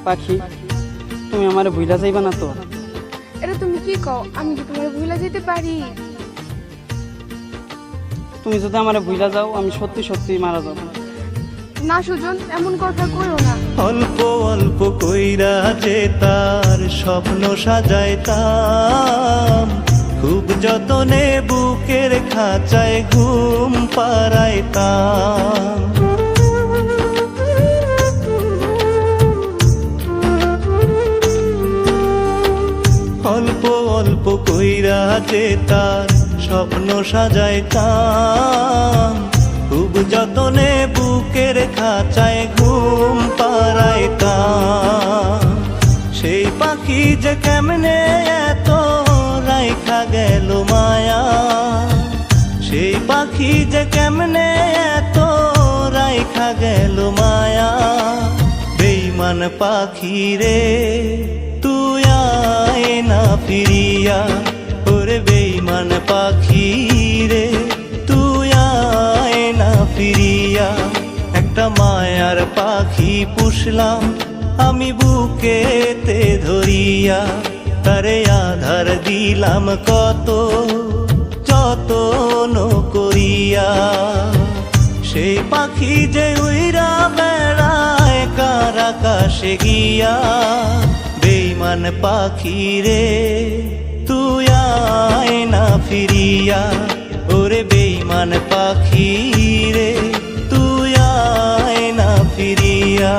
পাখি, তুমি আমারে ভুইলা যাইবা না তো? এটা তুমি কি কও? আমি কি তোমার ভুলে যেতে পারি? তুমি যদি আমারে ভুইলা যাও আমি সত্যি সত্যি মারা যাব। না সুজন, এমন কথা কইও না। অল্প অল্প কইরা যে তার স্বপ্ন সাজাইতাম, খুব যতনে বুকের খাঁচায় ঘুম পাড়াইতাম। অল্প অল্প কইরা যে তার স্বপ্ন সাজাইতাম, খুব যতনে বুকের খাঁচায় ঘুম পাড়াইতাম। সেই পাখি যে কেমনে এত রাইখা গেল মায়া, সেই পাখি যে কেমনে এত রাইখা গেল মায়া। বেঈমান পাখি রে তুই আয় না ফিরিয়া, ওরে বেঈমান পাখি রে তুই আয় না ফিরিয়া। একটা মায়ার পাখি পুষলাম আমি বুকেতে ধরিয়া, তারে আধার দিলাম কত যতন করিয়া। সেই পাখি যে উইরা বেড়ায় কার আকাশে গিয়া, বেঈমান পাখি রে তুই আয় না ফিরিয়া, ওরে বেঈমান পাখি রে তুই আয় না ফিরিয়া।